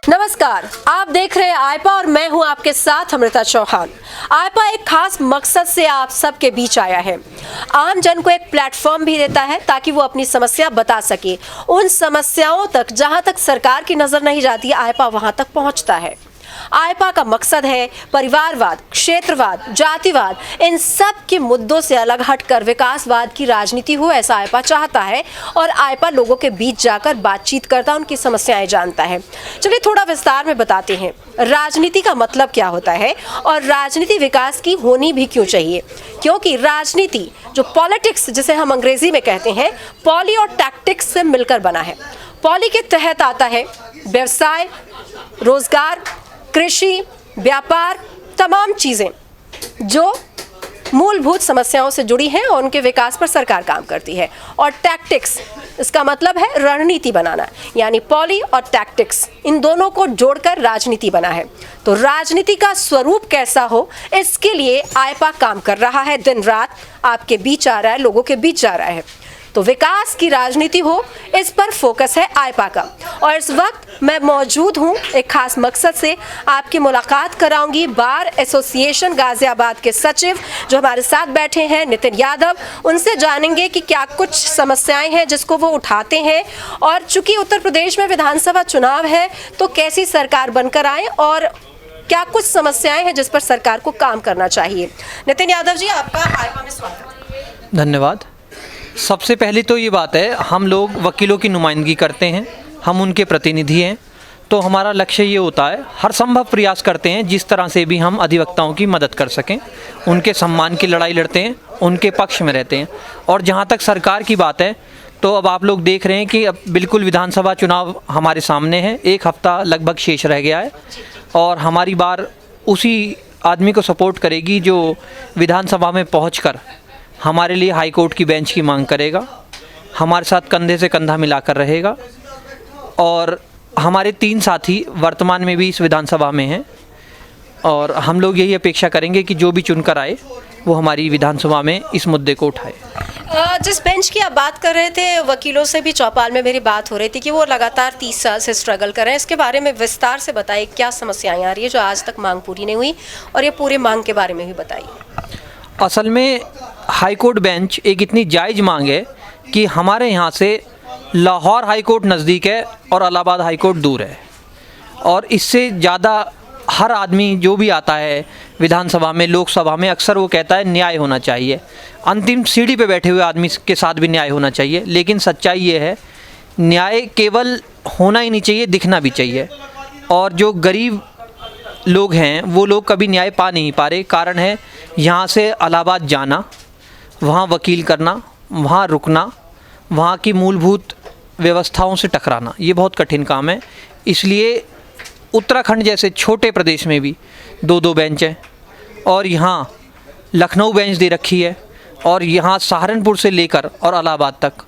नमस्कार, आप देख रहे हैं आइपा और मैं हूं आपके साथ अमृता चौहान। आइपा एक खास मकसद से आप सबके बीच आया है। आम जन को एक प्लेटफॉर्म भी देता है ताकि वो अपनी समस्या बता सके। उन समस्याओं तक जहां तक सरकार की नजर नहीं जाती, आइपा वहां तक पहुंचता है। आइपा का मकसद है परिवारवाद, क्षेत्रवाद, जातिवाद, इन सब के मुद्दों से अलग हटकर विकासवाद की राजनीति हो, ऐसा आइपा चाहता है। और आइपा लोगों के बीच जाकर बातचीत करता, उनकी समस्याएं जानता है। चलिए थोड़ा विस्तार में बताते हैं राजनीति का मतलब क्या होता है और राजनीति विकास की होनी भी क्यों चाहिए। क्योंकि राजनीति जो पॉलिटिक्स जिसे हम अंग्रेजी में कहते हैं, पॉली और टैक्टिक्स से मिलकर बना है। पॉली के तहत आता है व्यवसाय, रोजगार, कृषि, व्यापार, तमाम चीज़ें जो मूलभूत समस्याओं से जुड़ी हैं और उनके विकास पर सरकार काम करती है। और टैक्टिक्स, इसका मतलब है रणनीति बनाना, यानी पॉली और टैक्टिक्स इन दोनों को जोड़कर राजनीति बना है। तो राजनीति का स्वरूप कैसा हो, इसके लिए आइपा काम कर रहा है। दिन रात आपके बीच आ रहा है, लोगों के बीच जा रहा है। तो विकास की राजनीति हो, इस पर फोकस है आइपा का। और इस वक्त मैं मौजूद हूं एक खास मकसद से। आपकी मुलाकात कराऊंगी बार एसोसिएशन गाजियाबाद के सचिव जो हमारे साथ बैठे हैं, नितिन यादव। उनसे जानेंगे कि क्या कुछ समस्याएं हैं जिसको वो उठाते हैं, और चूंकि उत्तर प्रदेश में विधानसभा चुनाव है तो कैसी सरकार बनकर आए और क्या कुछ समस्याएं हैं जिस पर सरकार को काम करना चाहिए। नितिन यादव जी, आपका आइपा में स्वागत। धन्यवाद। सबसे पहली तो ये बात है, हम लोग वकीलों की नुमाइंदगी करते हैं, हम उनके प्रतिनिधि हैं। तो हमारा लक्ष्य ये होता है, हर संभव प्रयास करते हैं जिस तरह से भी हम अधिवक्ताओं की मदद कर सकें, उनके सम्मान की लड़ाई लड़ते हैं, उनके पक्ष में रहते हैं। और जहाँ तक सरकार की बात है, तो अब आप लोग देख रहे हैं कि अब बिल्कुल विधानसभा चुनाव हमारे सामने है, एक हफ्ता लगभग शेष रह गया है। और हमारी बार उसी आदमी को सपोर्ट करेगी जो विधानसभा में पहुँचकर हमारे लिए हाई कोर्ट की बेंच की मांग करेगा, हमारे साथ कंधे से कंधा मिलाकर रहेगा। और हमारे 3 साथी वर्तमान में भी इस विधानसभा में हैं, और हम लोग यही अपेक्षा करेंगे कि जो भी चुनकर आए वो हमारी विधानसभा में इस मुद्दे को उठाए। जिस बेंच की आप बात कर रहे थे, वकीलों से भी चौपाल में मेरी बात हो रही थी कि वो लगातार 30 साल से स्ट्रगल कर रहे हैं। इसके बारे में विस्तार से बताइए, क्या समस्याएं आ रही है जो आज तक मांग पूरी नहीं हुई, और ये पूरे मांग के बारे में भी बताइए। असल में हाई कोर्ट बेंच एक इतनी जायज़ मांग है कि हमारे यहाँ से लाहौर हाई कोर्ट नज़दीक है और इलाहाबाद हाई कोर्ट दूर है। और इससे ज़्यादा हर आदमी जो भी आता है विधानसभा में, लोकसभा में, अक्सर वो कहता है न्याय होना चाहिए। अंतिम सीढ़ी पे बैठे हुए आदमी के साथ भी न्याय होना चाहिए। लेकिन सच्चाई ये है, न्याय केवल होना ही नहीं चाहिए, दिखना भी चाहिए। और जो गरीब लोग हैं वो लोग कभी न्याय पा नहीं पा रहे। कारण है यहाँ से इलाहाबाद जाना, वहाँ वकील करना, वहाँ रुकना, वहाँ की मूलभूत व्यवस्थाओं से टकराना, ये बहुत कठिन काम है। इसलिए उत्तराखंड जैसे छोटे प्रदेश में भी 2-2 बेंच हैं, और यहाँ लखनऊ बेंच दे रखी है, और यहाँ सहारनपुर से लेकर और इलाहाबाद तक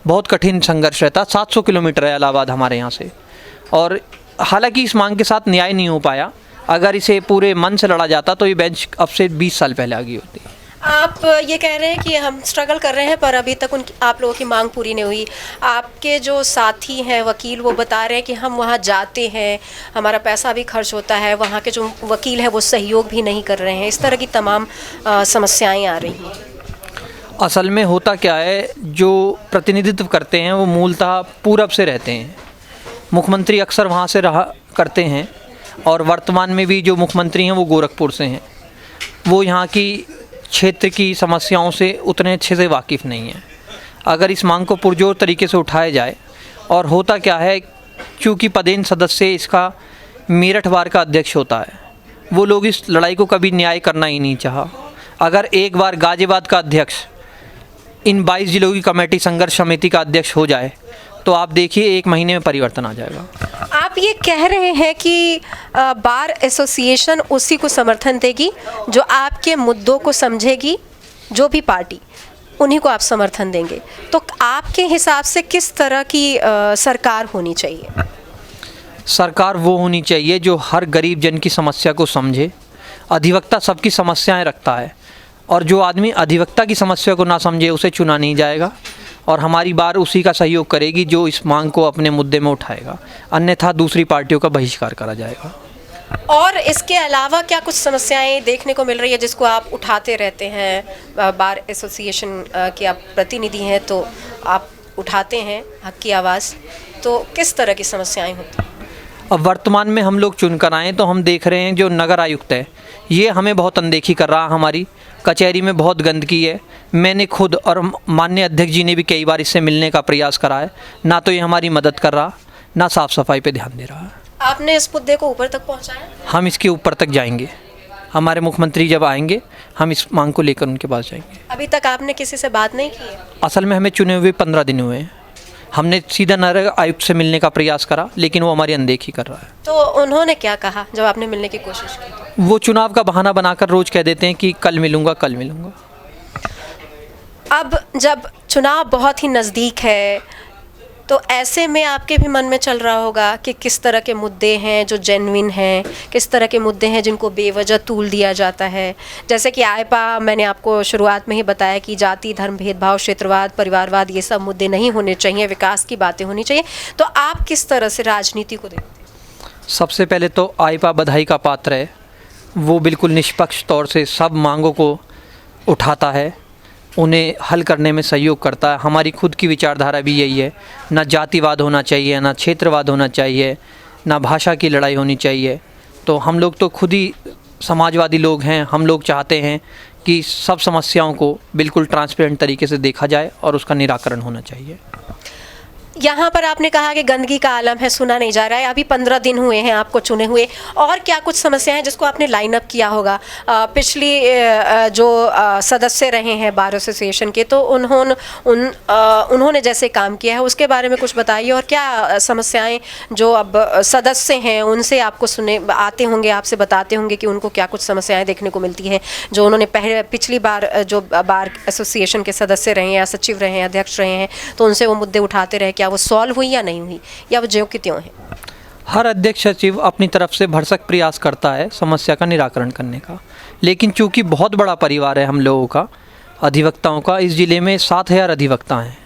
बहुत कठिन संघर्ष रहता। 700 किलोमीटर है इलाहाबाद हमारे यहाँ से। और हालांकि इस मांग के साथ न्याय नहीं हो पाया। अगर इसे पूरे मन से लड़ा जाता तो ये बेंच अब से 20 साल पहले आ गई होती। आप ये कह रहे हैं कि हम स्ट्रगल कर रहे हैं पर अभी तक उनकी आप लोगों की मांग पूरी नहीं हुई। आपके जो साथी हैं वकील, वो बता रहे हैं कि हम वहाँ जाते हैं, हमारा पैसा भी खर्च होता है, वहाँ के जो वकील हैं वो सहयोग भी नहीं कर रहे हैं। इस तरह की तमाम समस्याएं आ रही हैं। असल में होता क्या है, जो प्रतिनिधित्व करते हैं वो मूलतः पूरब से रहते हैं। मुख्यमंत्री अक्सर वहाँ से रहा करते हैं, और वर्तमान में भी जो मुख्यमंत्री हैं वो गोरखपुर से हैं। वो यहाँ की क्षेत्र की समस्याओं से उतने अच्छे से वाकिफ़ नहीं हैं। अगर इस मांग को पुरजोर तरीके से उठाया जाए, और होता क्या है, चूँकि पदेन सदस्य इसका मेरठ बार का अध्यक्ष होता है, वो लोग इस लड़ाई को कभी न्याय करना ही नहीं चाहा। अगर एक बार गाजियाबाद का अध्यक्ष इन 22 जिलों की कमेटी संघर्ष समिति का अध्यक्ष हो जाए तो आप देखिए 1 महीने में परिवर्तन आ जाएगा। आप ये कह रहे हैं कि बार एसोसिएशन उसी को समर्थन देगी जो आपके मुद्दों को समझेगी, जो भी पार्टी, उन्हीं को आप समर्थन देंगे। तो आपके हिसाब से किस तरह की सरकार होनी चाहिए? सरकार वो होनी चाहिए जो हर गरीब जन की समस्या को समझे। अधिवक्ता सबकी समस्याएं रखता है, और जो आदमी अधिवक्ता की समस्या को ना समझे उसे चुना नहीं जाएगा। और हमारी बार उसी का सहयोग करेगी जो इस मांग को अपने मुद्दे में उठाएगा, अन्यथा दूसरी पार्टियों का बहिष्कार करा जाएगा। और इसके अलावा क्या कुछ समस्याएं देखने को मिल रही है जिसको आप उठाते रहते हैं? बार एसोसिएशन के आप प्रतिनिधि हैं तो आप उठाते हैं हक की आवाज़, तो किस तरह की समस्याएं होती हैं? अब वर्तमान में हम लोग चुनकर आए तो हम देख रहे हैं जो नगर आयुक्त है ये हमें बहुत अनदेखी कर रहा है। हमारी कचहरी में बहुत गंदगी है। मैंने खुद और माननीय अध्यक्ष जी ने भी कई बार इससे मिलने का प्रयास करा है, ना तो ये हमारी मदद कर रहा, ना साफ़ सफाई पे ध्यान दे रहा है। आपने इस मुद्दे को ऊपर तक पहुंचाया? हम इसके ऊपर तक जाएंगे। हमारे मुख्यमंत्री जब आएंगे हम इस मांग को लेकर उनके पास जाएंगे। अभी तक आपने किसी से बात नहीं की है? असल में हमें चुने हुए 15 दिन हुए हैं। हमने सीधा नगर आयुक्त से मिलने का प्रयास करा लेकिन वो हमारी अनदेखी कर रहा है। तो उन्होंने क्या कहा जब आपने मिलने की कोशिश की तो? वो चुनाव का बहाना बनाकर रोज़ कह देते हैं कि कल मिलूंगा कल मिलूंगा। अब जब चुनाव बहुत ही नज़दीक है तो ऐसे में आपके भी मन में चल रहा होगा कि किस तरह के मुद्दे हैं जो जेन्युइन हैं, किस तरह के मुद्दे हैं जिनको बेवजह तूल दिया जाता है। जैसे कि आईपा, मैंने आपको शुरुआत में ही बताया कि जाति, धर्म, भेदभाव, क्षेत्रवाद, परिवारवाद, ये सब मुद्दे नहीं होने चाहिए, विकास की बातें होनी चाहिए। तो आप किस तरह से राजनीति को देखते हैं? सबसे पहले तो आईपा बधाई का पात्र है। वो बिल्कुल निष्पक्ष तौर से सब मांगों को उठाता है, उन्हें हल करने में सहयोग करता है। हमारी खुद की विचारधारा भी यही है, ना जातिवाद होना चाहिए, ना क्षेत्रवाद होना चाहिए, ना भाषा की लड़ाई होनी चाहिए। तो हम लोग तो खुद ही समाजवादी लोग हैं। हम लोग चाहते हैं कि सब समस्याओं को बिल्कुल ट्रांसपेरेंट तरीके से देखा जाए और उसका निराकरण होना चाहिए। यहाँ पर आपने कहा कि गंदगी का आलम है, सुना नहीं जा रहा है। अभी 15 दिन हुए हैं आपको चुने हुए, और क्या कुछ समस्याएं हैं जिसको आपने लाइन अप किया होगा? पिछली जो सदस्य रहे हैं बार एसोसिएशन के, तो उन्होंने जैसे काम किया है उसके बारे में कुछ बताइए। और क्या समस्याएं जो अब सदस्य हैं उनसे आपको सुने आते होंगे, आपसे बताते होंगे कि उनको क्या कुछ समस्याएँ देखने को मिलती हैं जो उन्होंने पिछली बार जो बार एसोसिएशन के सदस्य रहे हैं या सचिव रहे हैं, अध्यक्ष रहे हैं, तो उनसे वो मुद्दे उठाते रहे, क्या वो सॉल्व हुई या नहीं हुई, या वो ज्यों की त्यों है? हर अध्यक्ष सचिव अपनी तरफ से भरसक प्रयास करता है समस्या का निराकरण करने का, लेकिन चूंकि बहुत बड़ा परिवार है हम लोगों का, अधिवक्ताओं का, इस ज़िले में 7,000 अधिवक्ता हैं,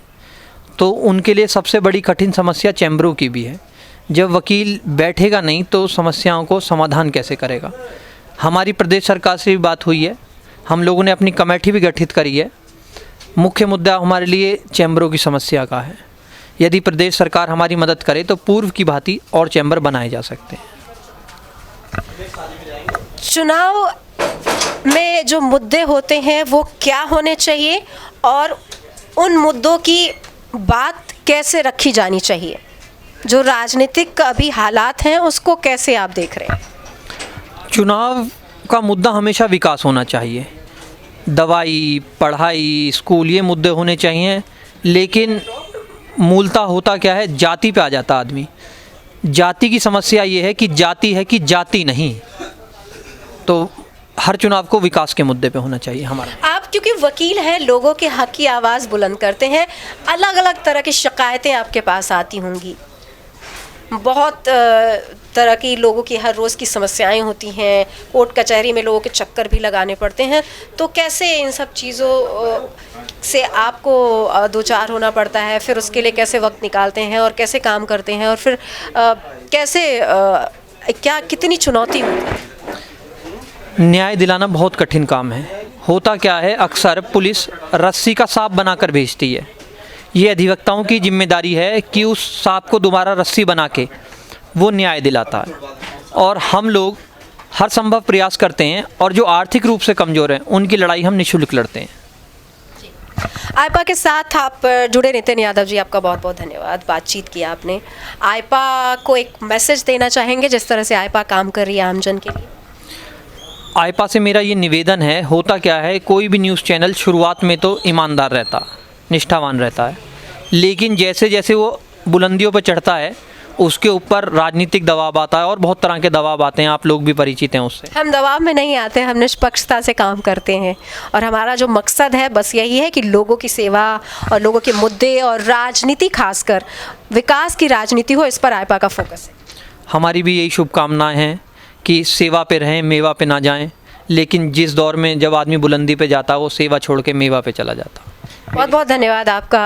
तो उनके लिए सबसे बड़ी कठिन समस्या चैम्बरों की भी है। जब वकील बैठेगा नहीं तो समस्याओं को समाधान कैसे करेगा। हमारी प्रदेश सरकार से भी बात हुई है, हम लोगों ने अपनी कमेटी भी गठित करी है। मुख्य मुद्दा हमारे लिए चैम्बरों की समस्या का है। यदि प्रदेश सरकार हमारी मदद करे तो पूर्व की भांति और चैम्बर बनाए जा सकते हैं। चुनाव में जो मुद्दे होते हैं वो क्या होने चाहिए और उन मुद्दों की बात कैसे रखी जानी चाहिए? जो राजनीतिक अभी हालात हैं उसको कैसे आप देख रहे हैं? चुनाव का मुद्दा हमेशा विकास होना चाहिए। दवाई, पढ़ाई, स्कूल, ये मुद्दे होने चाहिए, लेकिन मूलतः होता क्या है, जाति पे आ जाता आदमी। जाति की समस्या ये है कि जाति है कि जाति नहीं। तो हर चुनाव को विकास के मुद्दे पे होना चाहिए हमारा। आप क्योंकि वकील हैं, लोगों के हक की आवाज़ बुलंद करते हैं, अलग अलग तरह की शिकायतें आपके पास आती होंगी, बहुत तरह की लोगों की हर रोज़ की समस्याएं होती हैं, कोर्ट कचहरी में लोगों के चक्कर भी लगाने पड़ते हैं। तो कैसे इन सब चीज़ों से आपको दो चार होना पड़ता है, फिर उसके लिए कैसे वक्त निकालते हैं और कैसे काम करते हैं, और फिर कैसे क्या कितनी चुनौती होती है? न्याय दिलाना बहुत कठिन काम है। होता क्या है, अक्सर पुलिस रस्सी का सांप बनाकर भेजती है। ये अधिवक्ताओं की जिम्मेदारी है कि उस सांप को दोबारा रस्सी बना के वो न्याय दिलाता है, और हम लोग हर संभव प्रयास करते हैं, और जो आर्थिक रूप से कमज़ोर हैं उनकी लड़ाई हम निःशुल्क लड़ते हैं। आईपा के साथ आप जुड़े नितिन यादव जी, आपका बहुत बहुत धन्यवाद, बातचीत किया आपने। आईपा को एक मैसेज देना चाहेंगे जिस तरह से आईपा काम कर रही है आमजन के लिए? आईपा से मेरा ये निवेदन है, होता क्या है, कोई भी न्यूज़ चैनल शुरुआत में तो ईमानदार रहता, निष्ठावान रहता है, लेकिन जैसे जैसे वो बुलंदियों पर चढ़ता है उसके ऊपर राजनीतिक दबाव आता है और बहुत तरह के दबाव आते हैं। आप लोग भी परिचित हैं उससे। हम दबाव में नहीं आते, हम निष्पक्षता से काम करते हैं, और हमारा जो मकसद है बस यही है कि लोगों की सेवा और लोगों के मुद्दे और राजनीति, खासकर विकास की राजनीति हो, इस पर आईपा का फोकस है। हमारी भी यही शुभकामनाएं हैं कि सेवा पे रहें, मेवा पे ना जाएं। लेकिन जिस दौर में जब आदमी बुलंदी पे जाता है वो सेवा छोड़ के मेवा पे चला जाता। बहुत बहुत धन्यवाद आपका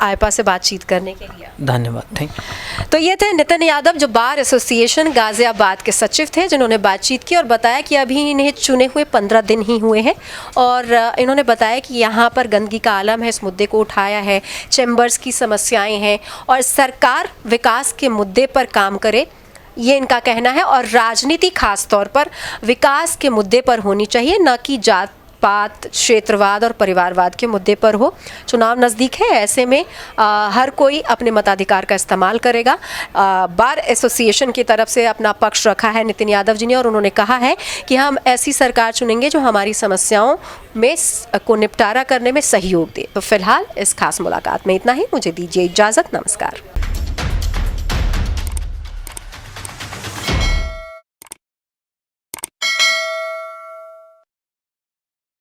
आईपा से बातचीत करने के लिए। धन्यवाद, थैंक यू। तो ये थे नितिन यादव, जो बार एसोसिएशन गाजियाबाद के सचिव थे, जिन्होंने बातचीत की और बताया कि अभी इन्हें चुने हुए 15 दिन ही हुए हैं और इन्होंने बताया कि यहाँ पर गंदगी का आलम है, इस मुद्दे को उठाया है, चैम्बर्स की समस्याएं हैं और सरकार विकास के मुद्दे पर काम करे, ये इनका कहना है। और राजनीति खास तौर पर विकास के मुद्दे पर होनी चाहिए, न कि जात पात, क्षेत्रवाद और परिवारवाद के मुद्दे पर हो। चुनाव नज़दीक है, ऐसे में हर कोई अपने मताधिकार का इस्तेमाल करेगा। बार एसोसिएशन की तरफ से अपना पक्ष रखा है नितिन यादव जी ने और उन्होंने कहा है कि हम ऐसी सरकार चुनेंगे जो हमारी समस्याओं में को निपटारा करने में सहयोग दे। तो फिलहाल इस खास मुलाकात में इतना ही। मुझे दीजिए इजाज़त। नमस्कार।